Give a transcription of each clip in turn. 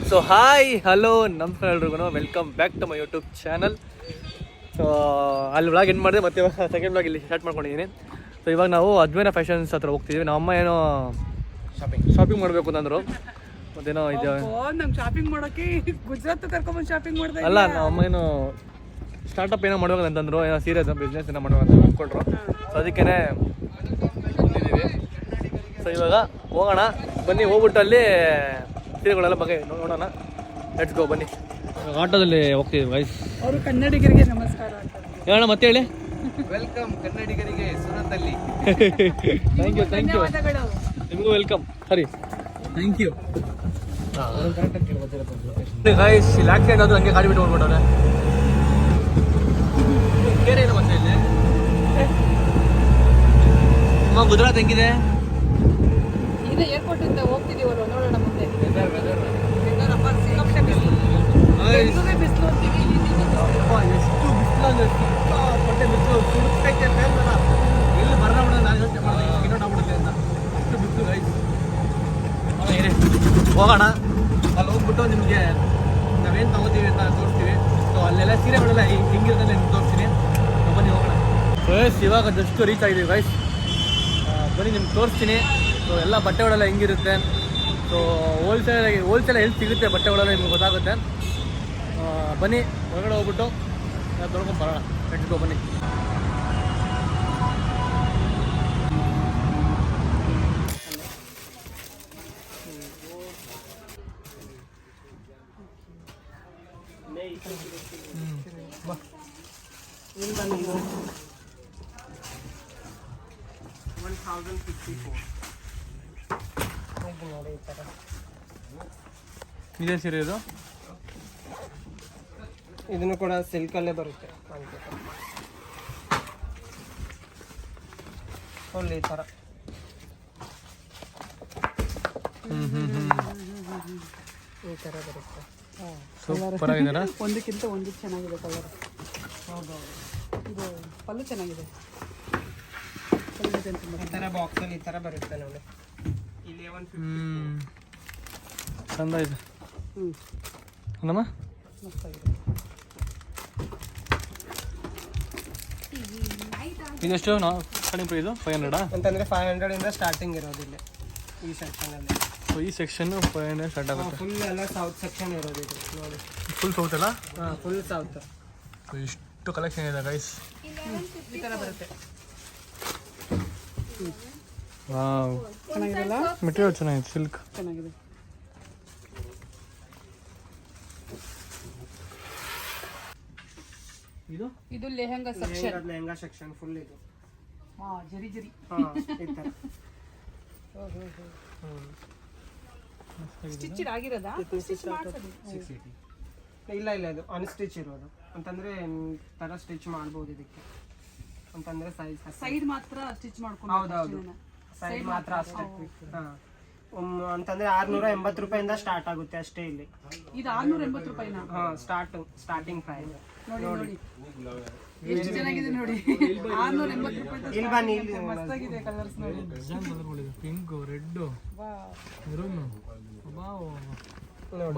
So hi hello ನಮಸ್ಕಾರ ಎಲ್ರಿಗೂ, welcome back to my YouTube channel. So ಅಲ್ಲಿ vlog ಏನು ಮಾಡಿದೆ, ಮತ್ತೆ ಇವಾಗ ಸೆಕೆಂಡ್ ವ್ಲಾಗ್ ಇಲ್ಲಿ ಸ್ಟಾರ್ಟ್ ಮಾಡ್ಕೊಂಡಿದ್ದೀನಿ. ಸೊ ಇವಾಗ ನಾವು ಅಜ್ಮೇರ ಫ್ಯಾಷನ್ಸ್ ಹತ್ರ ಹೋಗ್ತಿದ್ದೀವಿ. ನಮ್ಮಮ್ಮ ಏನೋ ಶಾಪಿಂಗ್ ಮಾಡಬೇಕು ಅಂತಂದರು. ಮತ್ತೇನೋ ಇದೆ ನಮ್ಗೆ ಶಾಪಿಂಗ್ ಮಾಡೋಕ್ಕೆ ಗುಜರಾತ್ ಕರ್ಕೊಂಡ್ಬಂದು ಶಾಪಿಂಗ್ ಮಾಡ್ದೆ. ಅಲ್ಲ, ನಮ್ಮಮ್ಮ ಏನೋ ಸ್ಟಾರ್ಟಪ್ ಏನೋ ಮಾಡ್ಬೇಕು ಅಂತಂದರು, ಏನೋ ಸೀರಿಯಸ್ ಬಿಸ್ನೆಸ್ ಏನೋ ಮಾಡ್ಬೇಕು ಅಂತ ಅಂದ್ಕೊಂಡ್ರು. ಸೊ ಅದಕ್ಕೇ ಬಂದಿದ್ದೀವಿ. ಸೊ ಇವಾಗ ಹೋಗೋಣ ಬನ್ನಿ, ಹೋಗ್ಬಿಟ್ಟು ಅಲ್ಲಿ ಸೀರೆಗಳೆಲ್ಲ ಬಗ್ಗೆ ನೋಡೋಣ. ಲೆಟ್ಸ್ ಗೋ ಬನ್ನಿ. ಆಟೋದಲ್ಲಿ ಹೋಗ್ತಿದ್ದೀವಿ ಗೈಸ್. ಅವರು ಕನ್ನಡಿಗರಿಗೆ ನಮಸ್ಕಾರ ಅಂತ ಹೇಳೋಣ, ಮತ್ತೆ ಹೇಳಿ. ವೆಲ್ಕಮ್ ಕನ್ನಡಿಗರಿಗೆ ಸುರತಲ್ಲಿ. ಥ್ಯಾಂಕ್ ಯು ನಿಮಗೂ ವೆಲ್ಕಮ್. ಸರಿ, ಥ್ಯಾಂಕ್ ಯು ಗೈಸ್. ಇಲ್ಲಿ ಆಕ್ಸಿಡೆಂಟ್ ಆದರೂ ಹಂಗೆ ಗಾಡಿ ಬಿಟ್ಟು ಹೋಗ್ಬಿಟ್ಟವ್ರೆ. ಬೇರೆ ಏನು ಮತ್ತೆ ಇಲ್ಲಿ ಅಮ್ಮ ಗುಜರಾತ್ ಹೆಂಗಿದೆ? ಈಗ ಏರ್ಪೋರ್ಟ್ ಇಂದ ಹೋಗ್ತಿದೀವಲ್ಲ, ನೋಡೋಣ ಮುಂದೆ. ಬಿಸಿಲು ಅಂತೀವಿ, ಎಷ್ಟು ಬಿಸಿಲಾಗ ಪಟ್ಟೆ ಬಿಸಿಲು ಸುಡುತ್ತೈತೆ ಅಂತ ಎಲ್ಲಿ ಬರೋಣ ನಾನು ಯೋಚನೆ ಮಾಡಿದೆ, ಇನ್ನೊಂದು ಆಗ್ಬಿಡುತ್ತೆ ಅಂತ. ಎಷ್ಟು ಬಿಸಿಲು ಗೈಸ್. ಹೋಗೋಣ, ಅಲ್ಲಿ ಹೋಗ್ಬಿಟ್ಟು ನಿಮಗೆ ನಾವೇನು ತಗೋತೀವಿ ಅಂತ ತೋರಿಸ್ತೀವಿ. ಸೊ ಅಲ್ಲೆಲ್ಲ ಸೀರೆಗಳೆಲ್ಲ ಹೆಂಗಿರುತ್ತೆ ನಿಮ್ಗೆ ತೋರಿಸ್ತೀನಿ. ಬನ್ನಿ ಹೋಗೋಣ. ಗೈಸ್ ಇವಾಗ ಜಸ್ಟ್ ರೀಚ್ ಆಗಿದ್ದೀವಿ ಗೈಸ್. ಬನ್ನಿ ನಿಮ್ಗೆ ತೋರಿಸ್ತೀನಿ. ಸೊ ಎಲ್ಲ ಬಟ್ಟೆಗಳೆಲ್ಲ ಹೆಂಗಿರುತ್ತೆ, ಸೊ ಹೋಲ್ಸೇಲ್ ಎಲ್ಲಿ ಸಿಗುತ್ತೆ ಬಟ್ಟೆಗಳೆಲ್ಲ ನಿಮ್ಗೆ ಗೊತ್ತಾಗುತ್ತೆ. ಬನ್ನಿ ಹೊರಗಡೆ ಹೋಗ್ಬಿಟ್ಟು ತೊಳ್ಕೊಂಡು ಬರೋಣ. ಲೆಟ್ಸ್ ಗೋ ಬನ್ನಿ. ಇದೇ ಸೀರೆ ಇದು. ಇದನ್ನು ಕೂಡ ಸಿಲ್ಕಲ್ಲೇ ಬರುತ್ತೆ. ಫುಲ್ ಈ ಥರ ಈ ಥರ ಬರುತ್ತೆ. ಸೂಪರ್ ಆಗಿದಾರ. ಒಂದಕ್ಕಿಂತ ಒಂದು ಚೆನ್ನಾಗಿದೆ ಕಲರ್. ಹೌದೌದು, ಇದು ಪಲ್ಲು ಚೆನ್ನಾಗಿದೆ. ಈ ಥರ ಬಾಕ್ಸಲ್ಲಿ ಈ ಥರ ಬರುತ್ತೆ ನೋಡಿ. ಇಲ್ಲಿ 150 ಚಂದ ಇದೆ. ಅಲ್ಲಮ್ಮ ಮಸ್ತಾಗಿದೆ. ಇದೆಷ್ಟು ಸ್ಟಾರ್ಟಿಂಗ್ ಪ್ರೈಸು? 500 ಅಂತಂದರೆ 500 ಇಂದ ಸ್ಟಾರ್ಟಿಂಗ್ ಇರೋದಿಲ್ಲ ಈ ಸೆಕ್ಷನಲ್ಲಿ. ಸೊ ಈ ಸೆಕ್ಷನ್ 500 ಸ್ಟಾರ್ಟ್ ಆಗುತ್ತೆ. ಫುಲ್ ಎಲ್ಲ ಸೌತ್ ಸೆಕ್ಷನ್ ಇರೋದು ಇದು ನೋಡಿ. ಫುಲ್ ಸೌತ್ ಅಲ್ಲ? ಹಾಂ, ಫುಲ್ ಸೌತ್. ಸೊ ಇಷ್ಟು ಕಲೆಕ್ಷನ್ ಇದೆ ಗೈಸ್. ಈ ಥರ ಬರುತ್ತೆ. ವಾವ್, ಚೆನ್ನಾಗಿದೆಲ್ಲ, ಮೆಟೀರಿಯಲ್ ಚೆನ್ನಾಗಿದೆ, ಸಿಲ್ಕ್ ಚೆನ್ನಾಗಿದೆ. ಇದು lehenga section. Lehenga section full ಇದು. ಜರಿ ಜರಿ. ಈ ಥರ ಸ್ಟಿಚ್ ಆಗಿರೋದಾ? ಇಲ್ಲ ಇದು ಅನ್ಸ್ಟಿಚ್ ಇರೋದು. ಅಂತಂದ್ರೆ ತರ ಸ್ಟಿಚ್ ಮಾಡ್ಬೋದು ಇದಕ್ಕೆ. ಅಂತಂದ್ರೆ ಸೈಡ್ ಮಾತ್ರ ಸ್ಟಿಚ್ ಮಾಡ್ಕೊಂಡು. ಹೌದೌದು, ಸೈಡ್ ಮಾತ್ರ ಅಷ್ಟೇ. ಅಂತಂದ್ರೆ 680 ರೂಪಾಯಿಂದ ಸ್ಟಾರ್ಟ್ ಆಗುತ್ತೆ ಅಷ್ಟೇ ಇಲ್ಲಿ. ಇದು 680 ರೂಪಾಯಿನಾ? ಸ್ಟಾರ್ಟಿಂಗ್ ಪ್ರೈಸ್ ನೋಡಿ. ಎಷ್ಟು ಚೆನ್ನಾಗಿದೆ ನೋಡಿ. 680 ರೂಪಾಯಿ. ಇಲ್ಲಿ ಬನ್ನಿ, ಇಲ್ಲಿ ಮಸ್ತಾಗಿದೆ ಕಲರ್ಸ್ ನೋಡಿ. Pink, red, maroon.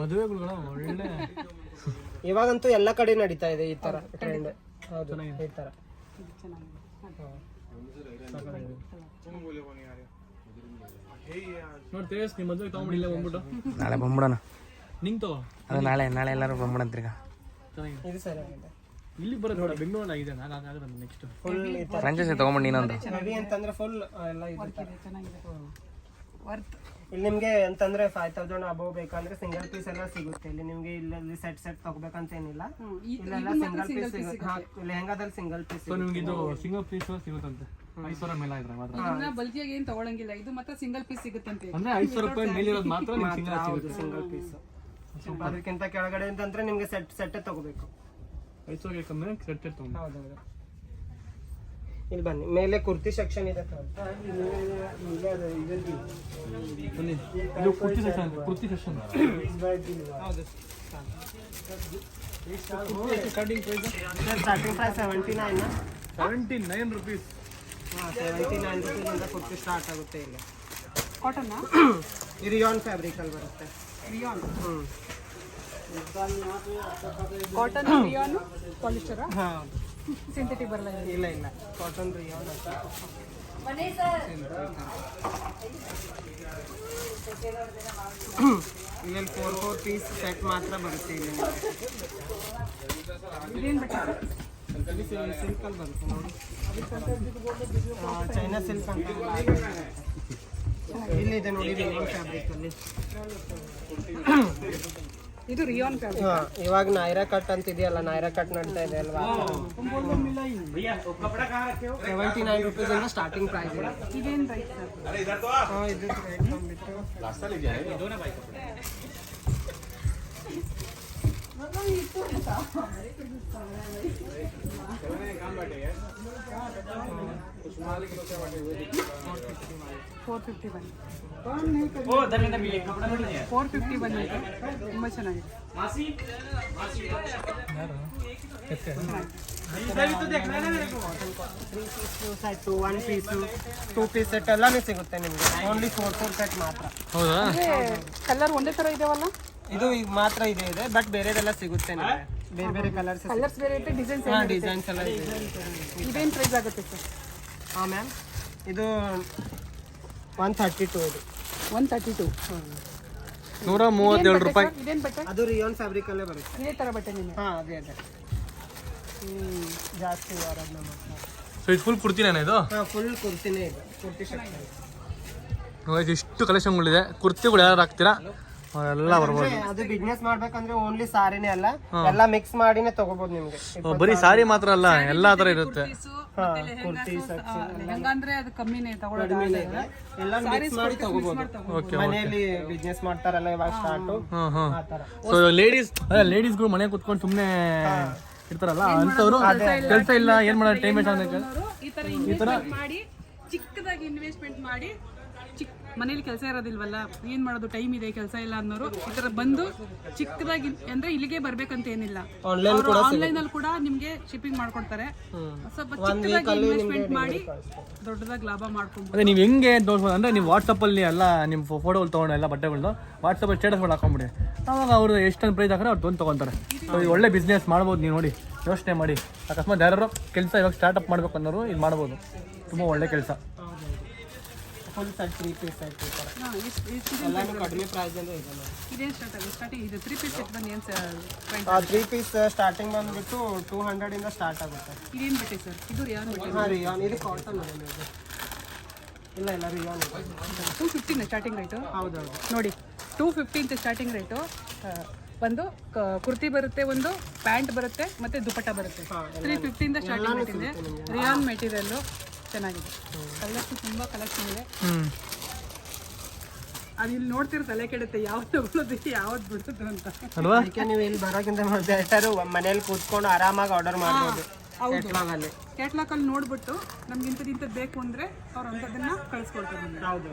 ಮದುವೆಗಳು ಒಳ್ಳೆ. ಇವಾಗಂತೂ ಎಲ್ಲ ಕಡೆ ನಡೀತಾ ಇದೆ ಈ ತರ ಟ್ರೆಂಡ್. ಹೌದು, ಈ ತರ ನಾಳೆ ಬಂದ್ಬಿಡೋಣ. ನಿಂಗೆ ತಗೋ, ಅದು ನಾಳೆ ಎಲ್ಲರೂ ಬಂದ್ಬಿಡಂತ್ರೀಗ. ಇದು ಸರಿಯಾಗಿದೆ. ಇಲ್ಲಿ ಬರೋದು ನೋಡಿ, ಬೆಂಗಳೂರಲ್ಲಿ ಆಗಿದೆ. ನೆಕ್ಸ್ಟ್ ಫುಲ್ ಈ ತರ ಫ್ರಾಂಚೈಸಿ ತಗೊಂಬಂದು ಇನ್ನೊಂದು ಹೆವಿ ಅಂತಂದ್ರೆ ಫುಲ್ ಎಲ್ಲ ಇದೆ. ಚೆನ್ನಾಗಿದೆ, ವರ್ತ್. ಇಲ್ಲಿ ನಿಮ್ಗೆ ಅಂತಂದ್ರೆ 5000 ಅಬೌವ್ ಬೇಕಂದ್ರೆ ಸಿಂಗಲ್ ಪೀಸ್ ಎಲ್ಲ ಸಿಗುತ್ತೆ. ಇಲ್ಲಿ ನಿಮ್ಗೆ ಇಲ್ಲಿ ಸೆಟ್ ತಗೋಬೇಕಂತ ಏನಿಲ್ಲ. ಇಲ್ಲೆಲ್ಲ ಸಿಂಗಲ್ ಪೀಸ್ ಸಿಗುತ್ತೆ. ಲೆಹಂಗಾದಲ್ಲಿ ಸಿಂಗಲ್ ಪೀಸ್. ಸೊ ನಿಮ್ಗೆ ಇದು ಸಿಂಗಲ್ ಪೀಸ್ ಸಿಗುತ್ತಂತೆ. 5,000 ಮೇಲೆ ಇದ್ರೆ ಮಾತ್ರ. ಇದನ್ನ ಬಲ್ಕಿಯಾಗಿ ಏನು ತಗೊಳಂಗಿಲ್ಲ, ಇದು ಮಾತ್ರ ಸಿಂಗಲ್ ಪೀಸ್ ಸಿಗುತ್ತಂತೆ. ಅಂದ್ರೆ 5,000 ರೂಪಾಯಿ ಮೇಲಿರೋದು ಮಾತ್ರ ನಿಮ್ಗೆ ಸಿಂಗಲ್ ಸಿಗುತ್ತೆ. Single piece. ಅದಕ್ಕಿಂತ ಕೆಳಗಡೆ ಅಂತಂದ್ರೆ ನಿಮ್ಗೆ ಸೆಟ್ ತಗೋಬೇಕು. 5,000 ಕಮ್ಮಿ ಸೆಟ್ ತಗೊಂಡು. ಹೌದೌದು. ಇಲ್ಲಿ ಬನ್ನಿ, ಮೇಲೆ ಕುರ್ತಿ ಸೆಕ್ಷನ್ ಇದೆ. ಬನ್ನಿ, ಇದು ಕುರ್ತಿ ಸೆಕ್ಷನ್. ಹೌದು. Starting price 79 rupees. 79 ರೂಪೀಸಿಂದ ಕುರ್ತಿ ಸ್ಟಾರ್ಟ್ ಆಗುತ್ತೆ. ಇಲ್ಲಿ ಕಾಟನ್ ಇದು ರಿಯಾನ್ ಫ್ಯಾಬ್ರಿಕ್ ಅಲ್ಲಿ ಬರುತ್ತೆ. ರಿಯಾನ್ ಹ್ಞೂ ಕಾಟನ್ ರಿಯಾನ್ ಪಾಲಿಸ್ಟರಾ ಹಾಂ ಸಿಂಥೆಟಿಕ್ ಬರಲ್ಲ ಇದು. ಇಲ್ಲ ಇಲ್ಲ ಕಾಟನ್ ರಿಯಾನ್ ಇಲ್ಲಿ 4 ಪೀಸ್ ಸೆಟ್ ಮಾತ್ರ ಬರುತ್ತೆ ಇಲ್ಲಿ ಇದೇನು ಬಟ್ಟೆ ಸರ್? ಸಿಲ್ಕಲ್ಲಿ ಬರುತ್ತೆ ನೋಡಿ ಚೈನಾ ಸಿಲ್ಕ್ ಅಂತ ಇಲ್ಲಿದೆ ನೋಡಿ ರಿಯಾನ್ ಫ್ಯಾಬ್ರಿಕಲ್ಲಿ. ಇದು ರಿಯಾನ್ ಫ್ಯಾಬ್ರಿಕ್. ಇವಾಗ ನೈರಾ ಕಟ್ ಅಂತ ಇದೆಯಲ್ಲ, ನೈರಾ ಕಟ್ ನಡೀತಾ ಇದೆ ಅಲ್ವಾ, 79 ರುಪೀಸಿಂದ ಸ್ಟಾರ್ಟಿಂಗ್ ಪ್ರೈಸ್ ಇದೆ. ಇದೇನು ರೈಟ್ ಸರ್? ಇದು ರೇಟ್ ಬಂದ್ಬಿಟ್ಟು $450 ಬಂದಿದೆ. ತುಂಬ ಚೆನ್ನಾಗಿದೆ. ಒನ್ ಪೀಸು 2 ಪೀಸ್ ಸೆಟ್ ಎಲ್ಲಾನು ಸಿಗುತ್ತೆ ನಿಮಗೆ. ಓನ್ಲಿ 4 ಸೆಟ್ ಮಾತ್ರ. ಹೌದಾ? ಕಲರ್ ಒಂದೇ ಥರ ಇದಾವಲ್ಲ? ಇದು ಈಗ ಮಾತ್ರ ಇದೆ ಬಟ್ ಬೇರೆದೆಲ್ಲ ಸಿಗುತ್ತೆ ನಿಮಗೆ. ಬೇರೆ ಬೇರೆ ಕಲರ್ಸ್ ಕಲರ್ಸ್ ಬೇರೆ ಇರುತ್ತೆ, ಡಿಸೈನ್ಸ್ ಡಿಸೈನ್ಸ್ ಎಲ್ಲ ಇದೆ. ಇದೇನು ಪ್ರೈಸ್ ಆಗುತ್ತೆ ಸರ್? ಹಾಂ ಮ್ಯಾಮ್, ಇದು 132 ಇದು 132. $137 ರೂಪಾಯಿ. ಇದೇನು ಬಟ್ಟೆ? ಅದು ರಿಯಾನ್ ಫ್ಯಾಬ್ರಿಕ್ ಅಲ್ಲೇ ಬರುತ್ತೆ. ಇದೇ ಥರ ಬಟ್ಟೆ ನೀನು? ಹಾಂ ಅದೇ ಜಾಸ್ತಿ ವಾರದ ನಮ್ಮ ಸೊ ಇದು ಫುಲ್ ಕುರ್ತಿನೇನ ಇದು? ಹಾಂ ಫುಲ್ ಕುರ್ತಿನೇ ಇದೆ, ಕುರ್ತಿ ಸೆಕ್ಷನ್. ಇಷ್ಟು ಕಲೆಕ್ಷನ್ಗಳಿದೆ. ಕುರ್ತಿಗಳು ಯಾರು ಹಾಕ್ತೀರಾ ಎಲ್ಲ ಬರ್ಬೋದು. ಅದು ಬಿಸ್ನೆಸ್ ಮಾಡ್ಬೇಕಂದ್ರೆ ಓನ್ಲಿ ಸಾರಿನೇ ಅಲ್ಲ, ಎಲ್ಲ ಮಿಕ್ಸ್ ಮಾಡಿನೇ ತಗೋಬಹುದು ನಿಮ್ಗೆ. ಬರೀ ಸಾರಿ ಮಾತ್ರ ಅಲ್ಲ, ಎಲ್ಲಾ ತರ ಇರುತ್ತೆ. ಕುರ್ತಿ ಸೆಕ್ಷನ್ ಲೆಹಂಗಾ ಅಂದ್ರೆ ಅದು ಕಮ್ಮಿನೇ ತಗೊಳ್ಳೋದು. ಎಲ್ಲ ಮಿಕ್ಸ್ ಮಾಡಿ ತಗೋಬಹುದು. ಮನೆಯಲ್ಲಿ ಬಿಸ್ನೆಸ್ ಮಾಡ್ತಾರಲ್ಲ ಇವಾಗ ಸ್ಟಾರ್ಟ್ ಆ ತರ. ಸೊ ಲೇಡೀಸ್ಗಳು ಮನೆ ಕುತ್ಕೊಂಡು ಸುಮ್ಮನೆ ಇರ್ತಾರಲ್ಲ ಅಂತವ್ರು ಕೆಲಸ ಇಲ್ಲ, ಏನ್ ಮಾಡೋದು, ಟೈಮ್ ವೇಸ್ಟ್ ಆಗಕ್ಕೆ ಈ ತರ ಇನ್ವೆಸ್ಟ್ಮೆಂಟ್ ಮಾಡಿ, ಚಿಕ್ಕದಾಗಿ ಇನ್ವೆಸ್ಟ್ಮೆಂಟ್ ಮಾಡಿ, ಮನೇಲಿ ಕೆಲಸ ಇರೋದಿಲ್ವಲ್ಲ, ಏನ್ ಮಾಡೋದು, ಟೈಮ್ ಇದೆ, ಕೆಲಸ ಇಲ್ಲ ಅನ್ನೋರು ಈ ತರ ಬಂದು ಚಿಕ್ಕದಾಗಿ, ಅಂದ್ರೆ ಇಲ್ಲಿಗೆ ಬರ್ಬೇಕಂತ ಏನಿಲ್ಲ, ಆನ್ಲೈನ್ ಅಲ್ಲಿ ಕೂಡ ನಿಮ್ಗೆ ಶಿಪ್ಪಿಂಗ್ ಮಾಡ್ಕೊಡ್ತಾರೆ. ಸ್ವಲ್ಪ ಚಿಕ್ಕದಾಗಿ ಇನ್ವೆಸ್ಟ್ಮೆಂಟ್ ಮಾಡಿ ದೊಡ್ಡದಾಗಿ ಲಾಭ ಮಾಡ್ಕೊಂಡು. ಅದೇ ನೀವು ಹೆಂಗೆ ತೋರಿಸ್ಬೋದು ಅಂದ್ರೆ ನೀವು ವಾಟ್ಸಪ್ಪಲ್ಲಿ ಎಲ್ಲ ನಿಮ್ಮ ಫೋಟೋಗಳು ತೊಗೊಂಡು ಎಲ್ಲ ಬಟ್ಟೆಗಳನ್ನ ವಾಟ್ಸಪ್ಪಲ್ಲಿ ಸ್ಟೇಟಸ್ಗಳು ಹಾಕೊಂಬಿಡಿ. ಅವಾಗ ಅವರು ಎಷ್ಟೊಂದು ಪ್ರೈಸ್ ಹಾಕಿದ್ರೆ ಅವ್ರು ತೊಗೊತಾರೆ. ಸೊ ಇದು ಒಳ್ಳೆ ಬಿಸ್ನೆಸ್ ಮಾಡ್ಬೋದು. ನೀವು ನೋಡಿ ಯೋಚನೆ ಮಾಡಿ, ಅಕಸ್ಮಾತ್ ಯಾರು ಕೆಲಸ ಇವಾಗ ಸ್ಟಾರ್ಟಪ್ ಮಾಡ್ಬೇಕು ಅನ್ನೋರು ಇದು ಮಾಡ್ಬೋದು. ತುಂಬ ಒಳ್ಳೆ ಕೆಲಸ. ಫುಲ್ ಸೆಟ್ 3 ಪೀಸ್ ಸೆಟ್ ಈ ತರ ಎಲ್ಲಾನು ಕಡಿಮೆ ಪ್ರೈಸ್ ಅಲ್ಲಿ ಇದೆ ನೋಡಿ. ಇದೇನು ಸ್ಟಾರ್ಟಿಂಗ್ ಇದು 3 ಪೀಸ್ ಸೆಟ್ ಬಂದು ಏನು ಪ್ರೈಸ್? 3 ಪೀಸ್ ಸ್ಟಾರ್ಟಿಂಗ್ ಬಂದ್ಬಿಟ್ಟು 200 ಇಂದ ಸ್ಟಾರ್ಟ್ ಆಗುತ್ತೆ. ಇದೇನು ಬಟ್ಟೆ ಸರ್? ಇದು ರಿಯಾನ್ ಬಟ್ಟೆ? ಹಾಂ ರಿಯಾನ್, ಇದು ಕಾಟನ್ ಇದೆ ಇದು. ಇಲ್ಲ ರಿಯಾನ್ 250 ಸ್ಟಾರ್ಟಿಂಗ್ ರೇಟು. ಹೌದೌದು ನೋಡಿ 250 ಸ್ಟಾರ್ಟಿಂಗ್ ರೇಟು. ಒಂದು ಕುರ್ತಿ ಬರುತ್ತೆ, ಒಂದು ಪ್ಯಾಂಟ್ ಬರುತ್ತೆ, ಮತ್ತೆ ದುಪಟ್ಟ ಬರುತ್ತೆ. 350 ಸ್ಟಾರ್ಟಿಂಗ್ ರೇಟ್ ಇದೆ. ರಿಯಾನ್ ಮೆಟೀರಿಯಲ್ಲು ಚೆನ್ನಾಗಿದೆ. ಕಲರ್ಸ್ ತುಂಬ ಕಲೆಕ್ಷನ್ ಇದೆ. ಅದು ಇಲ್ಲಿ ನೋಡ್ತಿರೋ ತಲೆ ಕೆಡುತ್ತೆ, ಯಾವ್ದು ತಗೊಳ್ಳೋದು ಯಾವ್ದು ಬಿಡ್ತದೆ ಅಂತ ಅಲ್ವಾ? ಅದಕ್ಕೆ ನೀವು ಇಲ್ಲಿ ಬರೋಕ್ಕಿಂತ ಬೆಟರ್ ಮನೇಲಿ ಕೂತ್ಕೊಂಡು ಆರಾಮಾಗಿ ಆರ್ಡರ್ ಮಾಡ್ಬೋದು. ಕ್ಯಾಟ್ಲಾಗ್ ಅಲ್ಲಿ ನೋಡ್ಬಿಟ್ಟು ನಮ್ಗೆ ಇಂಥದ್ದು ಬೇಕು ಅಂದ್ರೆ ಅವ್ರು ಅಂಥದ್ದನ್ನ ಕಳಿಸ್ಕೊಡ್ತಾರೆ. ಹೌದು,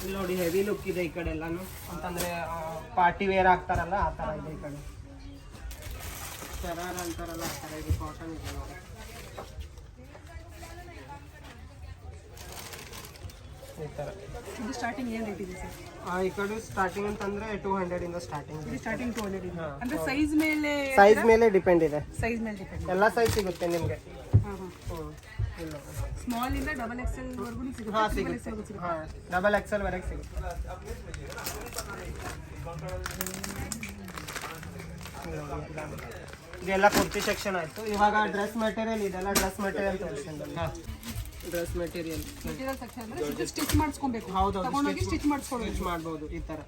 ಇಲ್ಲಿ ನೋಡಿ ಹೆವಿ ಲುಕ್ ಇದೆ ಈ ಕಡೆ ಎಲ್ಲಾನು. ಅಂತಂದ್ರೆ ಪಾರ್ಟಿ ವೇರ್ ಆಗ್ತಾರಲ್ಲ ಆ ಥರ ಇದೆ. ಈ ಕಡೆ ಶರಾರ ಅಂತಾರಲ್ಲ ಆ ಥರ ಇದೆ. ಕಾಟನ್ ಇದೆ ನೋಡಿ. ಈ ಥರ ಇದು ಸ್ಟಾರ್ಟಿಂಗ್ ಏನು ರೇಟ್ ಇದೆ ಸರ್? ಈ ಕಡೆ ಸ್ಟಾರ್ಟಿಂಗ್ ಅಂತಂದ್ರೆ 200 ಇಂದ ಸ್ಟಾರ್ಟಿಂಗ್. ಇದು ಸ್ಟಾರ್ಟಿಂಗ್ 200 ಇದೆ. ಅಂದ್ರೆ ಸೈಜ್ ಮೇಲೆ ಡಿಪೆಂಡ್ ಇದೆ. ಸೈಜ್ ಮೇಲೆ ಡಿಪೆಂಡ್. ಎಲ್ಲ ಸೈಜ್ ಸಿಗುತ್ತೆ ನಿಮಗೆ. ಇಲ್ಲ ಸ್ಮಾಲ್ ಇಂದ ಡಬಲ್ ಎಕ್ಸೆಲ್ ವರೆಗೂ ಸಿಗುತ್ತೆ. ಹಾಂ ಸಿಗುತ್ತೆ. ಹಾಂ ಡಬಲ್ ಎಕ್ಸೆಲ್ ವರೆಗೆ ಸಿಗುತ್ತೆ. ಇದೆಲ್ಲ ಕುರ್ತಿ ಸೆಕ್ಷನ್ ಆಯಿತು. ಇವಾಗ ಡ್ರೆಸ್ ಮೆಟೀರಿಯಲ್ ಇದೆಲ್ಲ ಡ್ರೆಸ್ ಮೆಟೀರಿಯಲ್ ತೋರಿಸ್ತೀನಿ. ಡ್ರೆಸ್ ಮೆಟೀರಿಯಲ್ ಸೆಕ್ಷನ್ ಅಂದ್ರೆ ಸ್ಟಿಚ್ ಮಾಡಿಸ್ಕೊಬೇಕು. ಹೌದೌದು, ತಗೊಂಡೋಗಿ ಸ್ಟಿಚ್ ಮಾಡಿಸ್ಕೊಡ್ಬೇಕು. ಸ್ಟಿಚ್ ಮಾಡ್ಬೋದು ಈ ಥರ.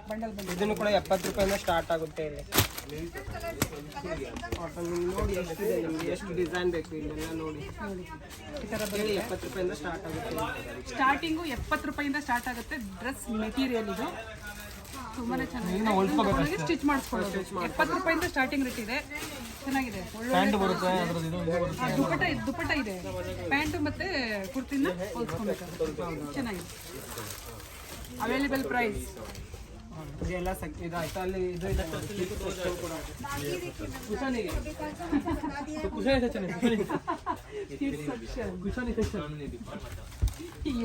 ಬಂಡಲ್ ಇದನ್ನು ಕೂಡ 70 ರೂಪಾಯಿಂದ ಸ್ಟಾರ್ಟ್ ಆಗುತ್ತೆ ಇಲ್ಲಿ. ನೋಡಿ ಎಷ್ಟಿದೆ, ನಿಮಗೆ ಎಷ್ಟು ಡಿಸೈನ್ ಬೇಕು ಇಲ್ಲೆಲ್ಲ ನೋಡಿ. ಈ ಥರ 70 ರೂಪಾಯಿಂದ ಸ್ಟಾರ್ಟ್ ಆಗುತ್ತೆ. ಸ್ಟಾರ್ಟಿಂಗು 70 ರೂಪಾಯಿಂದ ಸ್ಟಾರ್ಟ್ ಆಗುತ್ತೆ. ಡ್ರೆಸ್ ಮೆಟೀರಿಯಲ್ ಇದು ತುಂಬಾನೇ ಚೆನ್ನಾಗಿದೆ. ಸ್ಟಿಚ್ ಮಾಡಿಸ್ಕೊಳ್ಳೋದು 70 ರೂಪಾಯಿಂದ ಸ್ಟಾರ್ಟಿಂಗ್ ರೇಟ್ ಇದೆ. ಚೆನ್ನಾಗಿದೆ, ದುಪಟ್ಟ ಇದೆ. ಪ್ಯಾಂಟು ಮತ್ತೆ ಕುರ್ತಿನ ಹೋಲ್ಸ್ಕೊಬೇಕು. ಚೆನ್ನಾಗಿದೆ. ಅವೈಲೇಬಲ್ ಪ್ರೈಸ್ ಇದೆಲ್ಲ ಇದಾಯ್ತು. ಅಲ್ಲಿ ಇದು ಇದೆ ನೋಡಿ, section ಕೂಡ ಇದೆ. ಕುಶಾನಿಗೆ ಕುಶಾನಿ ಸೆಕ್ಷನ್ ಕುಶಾನಿ ಸೆಕ್ಷನ್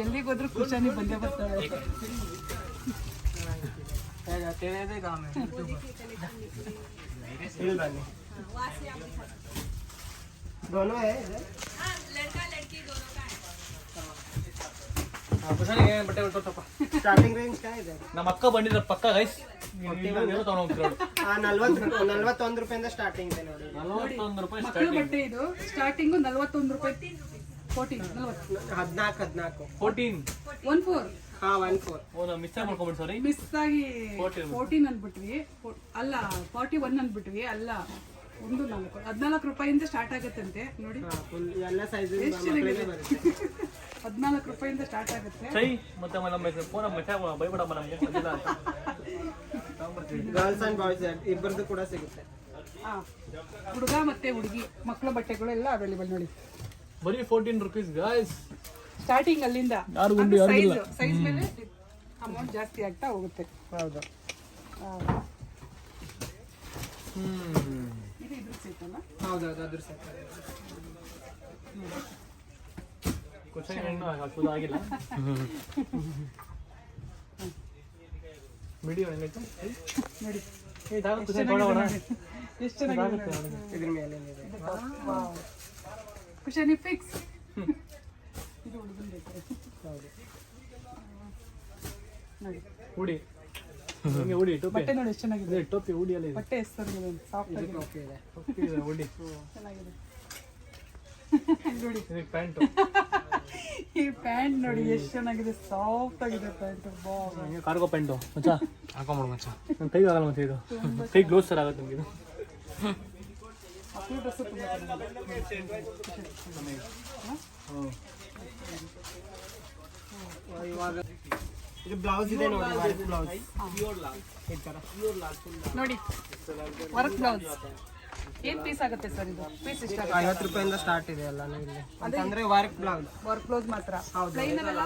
ಎಲ್ಲಿಗೆ ಹೋದ್ರು ಕುಶಾನಿ ಬಂದೇ ಬರ್ತಾಳೆ. ಇಲ್ಲಿ ಬನ್ನಿ. दोनों है इधर? ಕುಶಾನಿಗೆ ಬಟ್ಟೆ ತೋರ್ಸಪ್ಪ. ಸ್ಟಾರ್ಟಿಂಗ್ ರೇಂಜ್ क्या ಇದೆ? ನಮ್ಮ ಅಕ್ಕ ಬಂದಿದ್ರ ಪಕ್ಕ ಗೈಸ್ ತಗೊಂಡು 41 ರೂಪಾಯಿಂದ ಸ್ಟಾರ್ಟಿಂಗ್ ಇದೆ ನೋಡಿ. 41 ರೂಪಾಯಿ ಮಕ್ಕಳ ಬಟ್ಟೆ ಇದು ಸ್ಟಾರ್ಟಿಂಗು 41 ರೂಪಾಯಿ. 14 14 14 ಹಾ 14. ಓ ನಾವು ಮಿಸ್ ಮಾಡ್ಕೊಂಡ್ಬಿಟ್ಟು ಸಾರಿ ಮಿಸ್ ಆಗಿ 14 ಅಂದ್ಬಿಟ್ವಿ. ಅಲ್ಲ 41 ಅಂದ್ಬಿಟ್ವಿ. ಅಲ್ಲ 14 ರೂಪಾಯಿಂದ ಸ್ಟಾರ್ಟ್ ಆಗತ್ತಂತೆ ನೋಡಿ. ಎಲ್ಲ ಸೈಜ್ ಎಷ್ಟು ಚೆನ್ನಾಗಿದೆ. 14 ರೂಪಾಯಿಂದ ಸ್ಟಾರ್ಟ್ ಆಗುತ್ತೆ. ಸೈ ಮತ್ತೆ ನಮ್ಮ ಫೋನ್ ಮೆಸೇಜ್ ಬೈಬಿಡಮ್ಮ ನಮಗೆ ಬಂದಿಲ್ಲ ಅಂತ. ಗರ್ಲ್ಸ್ ಅಂಡ್ ಬಾಯ್ಸ್ ಇಬ್ಬರದು ಕೂಡ ಸಿಗುತ್ತೆ. ಹುಡುಗ ಮತ್ತೆ ಹುಡುಗಿ ಮಕ್ಕಳ ಬಟ್ಟೆಗಳು ಎಲ್ಲ ಅವೈಲೇಬಲ್ ನೋಡಿ. ಬರೀ 14 ರೂಪೀಸ್ ಗಾಯ್ಸ್. ಸ್ಟಾರ್ಟಿಂಗ್ ಅಲ್ಲಿಂದ ಯಾರು ಗುಂಡಿ ಯಾರು ಇಲ್ಲ. ಸೈಜ್ ಮೇಲೆ ಅಮೌಂಟ್ ಜಾಸ್ತಿ ಆಗ್ತಾ ಹೋಗುತ್ತೆ. ಹೌದು. ಇದು ಇದ್ರ ಸೆಟ್ ಅಲ್ಲ? ಹೌದೌದು ಅದ್ರ ಸೆಟ್. ಕುಶಾನಿ ಇನ್ನೂ ಹಾಕೋದು ಆಗಿಲ್ಲ. ವಿಡಿಯೋ ಹೆಂಗೈತೆ ನೋಡಿ ಏ ದಾವ ಕುಶಾನಿ ಕೊಡೋಣ. ಎಷ್ಟು ಚೆನ್ನಾಗಿದೆ. ಇದ್ರ ಮೇಲೆ ಇದೆ. ಕುಶಾನಿ ಫಿಕ್ಸ್. ಇದು ಹುಡುಗನ ಬೇಕು. ಹೌದು. ನೋಡಿ ಉಡಿ ಹಿಂಗೆ ಉಡಿ ಟೋಪಿ ಬಟ್ಟೆ ನೋಡಿ ಎಷ್ಟು ಚೆನ್ನಾಗಿದೆ. ಟೋಪಿ ಉಡಿ ಅಲ್ಲಿ ಇದೆ. ಬಟ್ಟೆ ಎಷ್ಟು ಚೆನ್ನಾಗಿದೆ. ಸಾಫ್ಟ್ ಆಗಿದೆ. ಓಕೆ ಇದೆ. ಟೋಪಿ ಇದೆ ಉಡಿ ಚೆನ್ನಾಗಿದೆ ನೋಡಿ. ಇದಕ್ಕೆ ಪ್ಯಾಂಟ್ ಈ ಪ್ಯಾಂಟ್ ನೋಡಿ ಎಷ್ಟು ಚೆನ್ನಾಗಿದೆ. ಸಾಫ್ಟ್ ಆಗಿದೆ ಪ್ಯಾಂಟ್. ಹಿಂಗೆ ಕಾರ್ಗೋ ಪ್ಯಾಂಟು ಮಚ್ಚಾ ಹಾಕೊಂಬಿಡು ಮಚ್ಚ. ನನ್ನ ಕೈಗೆ ಆಗಲ್ಲ ಮತ್ತೆ ಇದು ಕೈ ಗ್ಲೋಸ್ ಸರ್ ಆಗುತ್ತೆ ನಿಮಗೆ ಇದು. ಮಕ್ಕಳ ಡ್ರೆಸ್ ತುಂಬ ಇವಾಗ ಇದು ಬ್ಲೌಸ್ ಇದೆ ನೋಡಿ. ವರ್ಕ್ ಬ್ಲೌಸ್ ಈ ತರ ನೋಡಿ. ವರ್ಕ್ ಬ್ಲೌಸ್ ಏನ್ ಪೀಸ್ ಆಗುತ್ತೆ ಸರ್ ಇದು? ಪೀಸ್ ಇಷ್ಟ 50 ರೂಪಾಯಿಂದ ಸ್ಟಾರ್ಟ್ ಇದೆ ಎಲ್ಲಾನು ಇಲ್ಲಿ. ಅಂತಂದ್ರೆ ವರ್ಕ್ ಬ್ಲೌಸ್. ವರ್ಕ್ ಬ್ಲೌಸ್ ಮಾತ್ರ. ಹೌದು. ಪ್ಲೈನ್ ಅಲ್ಲ?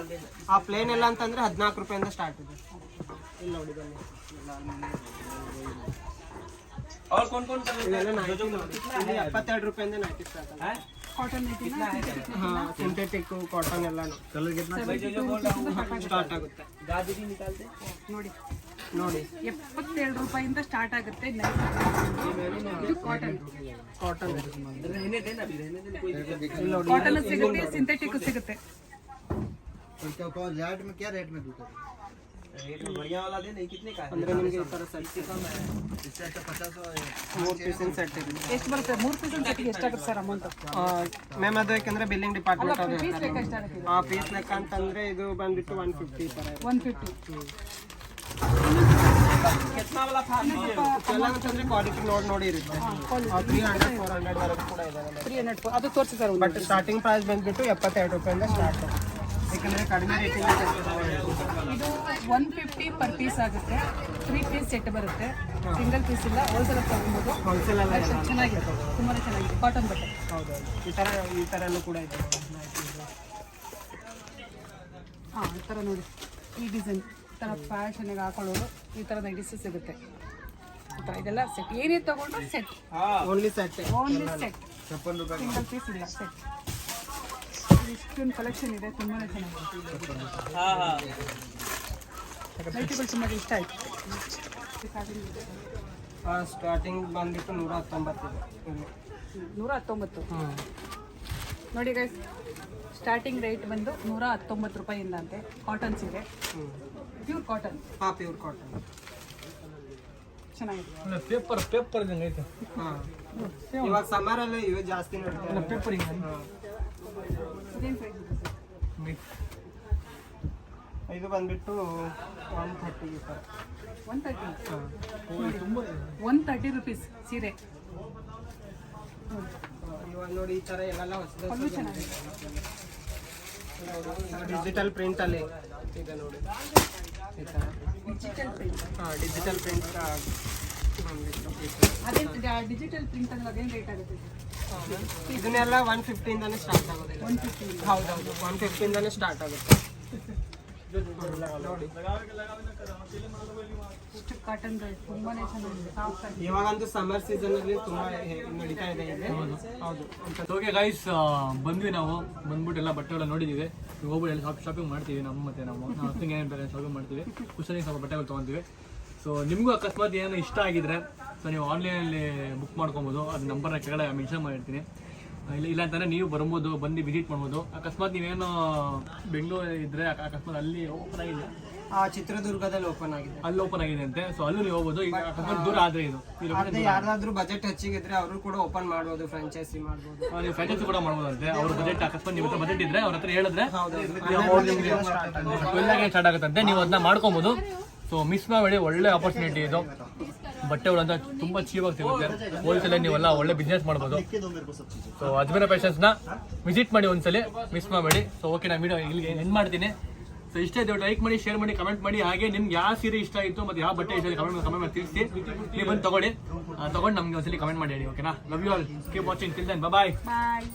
ಆ ಪ್ಲೇನ್ ಎಲ್ಲ ಅಂತಂದ್ರೆ 14 ರೂಪಾಯಿಂದ ಸ್ಟಾರ್ಟ್ ಇದೆ. ಇಲ್ಲಿ ನೋಡಿ ಬನ್ನಿ. ಇದೆಲ್ಲ ನೈಟಿ ನೋಡಿ. ಇಲ್ಲಿ 72 ರೂಪಾಯಿಂದ ನೈಟಿ ಸ್ಟಾರ್ಟ್ ಆಗುತ್ತೆ. ಕಾಟನ್ ನೈಟಿನ ಹಾ ಸಿಂಥೆಟಿಕ್ ಕಾಟನ್ ಎಲ್ಲಾನು ಸ್ಟಾರ್ಟ್ ಆಗುತ್ತೆ. ನೋಡಿ ನೋಡಿ 77 ರೂಪಾಯಿಂದ ಸ್ಟಾರ್ಟ್ ಆಗುತ್ತೆ ನೈಟಿ. ಇದು ಕಾಟನ್. ಕಾಟನ್ ಕಾಟನ್ ಸಿಗುತ್ತೆ, ಸಿಂಥೆಟಿಕ್ ಸಿಗುತ್ತೆ. ಅಂದ್ರೆ ನಿಮಗೆ ಈ ತರ ಸೆಟ್ 3 ಪೀಸಿನ ಸೆಟ್ ಇದೆ. ಎಷ್ಟು ಬರುತ್ತೆ? 3 ಪೀಸ್ ಸೆಟ್ಗೆ ಎಷ್ಟಾಗುತ್ತೆ ಸರ್ ಅಮೌಂಟ್? ಮ್ಯಾಮ್ ಅದು ಯಾಕಂದ್ರೆ ಬಿಲ್ಲಿಂಗ್ ಡಿಪಾರ್ಟ್ಮೆಂಟ್ ಅವ್ರು ಪೀಸ್ ಇರ್ತಾರೆ. ಲೆಕ್ಕ ಎಷ್ಟಾಗುತ್ತೆ? ಆ ಪೀಸ್ ಲೆಕ್ಕ ಅಂತಂದ್ರೆ ಇದು ಬಂದ್ಬಿಟ್ಟು 150 ಈ ತರ ಇದೆ. 150. ಎಲ್ಲ ಅಂತಂದ್ರೆ ಕ್ವಾಲಿಟಿ ನೋಡಿ ಇರುತ್ತೆ. 300 400 ವರೆಗೂ ಕೂಡ ಇದೆ. 300 ಅದು ತೋರಿಸಿ ಸರ್. ಬಟ್ ಸ್ಟಾರ್ಟಿಂಗ್ ಪ್ರೈಸ್ ಬಂದ್ಬಿಟ್ಟು 72 ರೂಪಾಯಿಂದ ಸ್ಟಾರ್ಟ್. ಯಾಕಂದ್ರೆ ಕಡಿಮೆ ರೇಟಿಂದ ಇದು 150 ಪರ್ ಪೀಸ್ ಆಗುತ್ತೆ. 3 ಪೀಸ್ ಸೆಟ್ ಬರುತ್ತೆ. ಸಿಂಗಲ್ ಪೀಸ್ ಇಲ್ಲ. ಹೋಲ್ಸೇಲ್ ತಗೊಬೋದು. ಹೋಲ್ಸೇಲ್ ಎಲ್ಲ ಇದೆ. ಚೆನ್ನಾಗಿದೆ, ತುಂಬಾ ಚೆನ್ನಾಗಿದೆ ಕಾಟನ್ ಬಟ್ಟೆ. ಹೌದೌದು. ಈ ಥರನೂ ಕೂಡ ಇದೆ. ಹಾಂ ಈ ಥರ ನೋಡಿ. ಈ ಡಿಸೈನ್ ಈ ಥರ ಫ್ಯಾಷನಿಗೆ ಹಾಕೊಳ್ಳೋದು ಈ ಥರ ನೈಟೀಸ್ ಸಿಗುತ್ತೆ. ಈ ಥರ ಇದೆಲ್ಲ ಸೆಟ್. ಏನೇ ತಗೊಂಡ್ರು set. Only set. Only set. Single piece ಇಲ್ಲ, ಸೆಟ್. ಇಷ್ಟೊಂದು ಕಲೆಕ್ಷನ್ ಇದೆ, ತುಂಬಾ ಚೆನ್ನಾಗಿದೆ. ನೈಟಿಗಳು ತುಂಬ ಇಷ್ಟ ಆಯಿತು. ಸ್ಟಾರ್ಟಿಂಗ್ ಬಂದ್ಬಿಟ್ಟು 119 ಇದೆ. 119 ನೋಡಿ ಗೈಸ್. ಸ್ಟಾರ್ಟಿಂಗ್ ರೇಟ್ ಬಂದು 119 ರೂಪಾಯಿಂದ ಅಂತೆ. ಕಾಟನ್ಸ್ ಇದೆ, ಪ್ಯೂರ್ ಕಾಟನ್. ಹಾಂ ಪ್ಯೂರ್ ಕಾಟನ್ ಚೆನ್ನಾಗಿದೆ. ಪೇಪರ್ ಇದ್ದಂಗೆ ಐತೆ. ಹಾಂ ಇವಾಗ ಸಮ್ಮರಲ್ಲಿ ಇವೆ ಜಾಸ್ತಿ ನೋಡ್ತಾರೆ. ಪೇಪರ್ ಹಿಂಗೆ ಇದೇನು ಪ್ರೈಸ್ ಇದೆ ಸರ್? ಇದು ಬಂದ್ಬಿಟ್ಟು 130 ಈ ಥರ. 130. 130 ರುಪೀಸ್ ಸೀರೆ. ಇವಾಗ ನೋಡಿ ಈ ಥರ ಎಲ್ಲ ಹೊಸದು ಪಲ್ಲು ಚೆನ್ನಾಗಿದೆ. ಡಿಜಿಟಲ್ ಪ್ರಿಂಟಲ್ಲಿ ಇದೆ ನೋಡಿ ಈ ಥರ. Digital print. ಹಾಂ ಡಿಜಿಟಲ್ ಪ್ರಿಂಟ್ ಅದೇ ಡಿಜಿಟಲ್ ಪ್ರಿಂಟ್ ಅಂದ್ರೆ ಅದೇನು ರೇಟ್ ಆಗುತ್ತೆ? ಇದನ್ನೆಲ್ಲ 150 ಇಂದಾನೆ ಸ್ಟಾರ್ಟ್ ಆಗೋದಿಲ್ಲ. 150. ಹೌದೌದು 150 ಇಂದಾನೆ ಸ್ಟಾರ್ಟ್ ಆಗುತ್ತೆ ನೋಡಿ. ಇಷ್ಟು ಕಾಟನ್ ತುಂಬಾನೇ ಚೆನ್ನಾಗಿದೆ, ಸಾಫ್ಟ್ ಆಗಿ. ಇವಾಗಂತೂ ಸಮ್ಮರ್ ಸೀಸನ್ ಅಲ್ಲಿ ತುಂಬಾ ನಡೀತಾ ಇದೆ ಇಲ್ಲಿ. ಹೌದು. ಓಕೆ ಗೈಸ್, ಬಂದ್ವಿ ನಾವು. ಬಂದ್ಬಿಟ್ಟು ಎಲ್ಲ ಬಟ್ಟೆಗಳ ನೋಡಿದ್ದೀವಿ. ಈಗ ಹೋಗ್ಬಿಟ್ಟು ಎಲ್ಲ ಶಾಪಿಂಗ್ ಮಾಡ್ತೀವಿ. ನಮ್ಮ ಹತ್ತಿಗೆ ಏನೇನು ಬೇರೆ ಶಾಪಿಂಗ್ ಮಾಡ್ತೀವಿ. ಖುಷಿ ಸ್ವಲ್ಪ ಬಟ್ಟೆಗಳು ತೊಗೊತೀವಿ. ಸೊ ನಿಮಗೂ ಅಕಸ್ಮಾತ್ ಏನು ಇಷ್ಟ ಆಗಿದ್ರೆ ಸೊ ನೀವು ಆನ್ಲೈನಲ್ಲಿ ಬುಕ್ ಮಾಡ್ಕೊಬೋದು. ಅದು ನಂಬರ್ನ ಕೆಳಗಡೆ ಮೆನ್ಷನ್ ಮಾಡಿರ್ತೀನಿ. ಇಲ್ಲ ಅಂತಂದರೆ ನೀವು ಬರ್ಬೋದು, ಬಂದು ವಿಸಿಟ್ ಮಾಡ್ಬೋದು. ಅಕಸ್ಮಾತ್ ನೀವೇನು ಬೆಂಗಳೂರು ಇದ್ದರೆ ಅಕಸ್ಮಾತ್ ಅಲ್ಲಿ ಓಪನ್ ಆಗಿದೆ, ಚಿತ್ರದುರ್ಗದಲ್ಲಿ ಓಪನ್ ಆಗಿದೆ, ಅಲ್ಲಿ ಓಪನ್ ಆಗಿದೆ ಅಂತೆ. ಸೊ ಅಲ್ಲೂ ನೀವು ಹೋಗ್ಬೋದು. ಈಗ ಅಕಸ್ಮಾತ್ ದೂರ ಆದರೆ ಇದು ಅದೇ ಯಾರಾದ್ರೂ ಬಜೆಟ್ ಹೆಚ್ಚಿಗಿದ್ರೆ ಅವರು ಕೂಡ ಓಪನ್ ಮಾಡ್ಬೋದು, ಫ್ರಾಂಚೈಸಿ ಮಾಡ್ಬೋದು. ನೀವು ಫ್ರಾಂಚೈಸಿ ಕೂಡ ಮಾಡ್ಬೋದಂತೆ. ಅವ್ರ ಬಜೆಟ್ ಅಕಸ್ಮಾತ್ ನಿಮ್ಮ ಹತ್ರ ಬಜೆಟ್ ಇದ್ರೆ ಅವ್ರ ಹತ್ರ ಹೇಳಿದ್ರೆ ನಿಮಗೆ ಸ್ಟಾರ್ಟ್ ಆಗುತ್ತಂತೆ. ನೀವು ಅದನ್ನ ಮಾಡ್ಕೊಬೋದು. ಸೊ ಮಿಸ್ ಮಾಡಬೇಡಿ, ಒಳ್ಳೆ ಆಪರ್ಚುನಿಟಿ ಇದು. ಬಟ್ಟೆಗಳು ಅಂತ ತುಂಬ ಚೀಪಾಗಿ ಸಿಗುತ್ತೆ. ಹೋಲ್ಸೇಲ್ ನೀವೆಲ್ಲ ಒಳ್ಳೆ ಬಿಸ್ನೆಸ್ ಮಾಡ್ಬೋದು. ಸೊ ಅಜ್ಮೇರ ಫ್ಯಾಷನ್ಸ್ನ ವಿಸಿಟ್ ಮಾಡಿ ಒಂದ್ಸಲಿ, ಮಿಸ್ ಮಾಡಬೇಡಿ. ಸೊ ಓಕೆ, ನಾನು ವಿಡಿಯೋ ಇಲ್ಲಿಗೆ ಎಂಡ್ ಮಾಡ್ತೀನಿ. ಸೊ ಇಷ್ಟೇ ಇದ್ದು ಲೈಕ್ ಮಾಡಿ, ಶೇರ್ ಮಾಡಿ, ಕಮೆಂಟ್ ಮಾಡಿ. ಹಾಗೆ ನಿಮ್ಗೆ ಯಾವ ಸೀರೆ ಇಷ್ಟ ಆಯಿತು ಮತ್ತು ಯಾವ ಬಟ್ಟೆ ಇಷ್ಟ ಕಮೆಂಟ್ ಮಾಡಿ ತಿಳಿಸಿ. ನೀವು ಬಂದು ತೊಗೊಂಡು ನಮಗೆ ಒಂದ್ಸಲಿ ಕಮೆಂಟ್ ಮಾಡಿ ಹೇಳಿ. ಓಕೆನಾ? Love you all, keep watching. Till then, bye. Bye.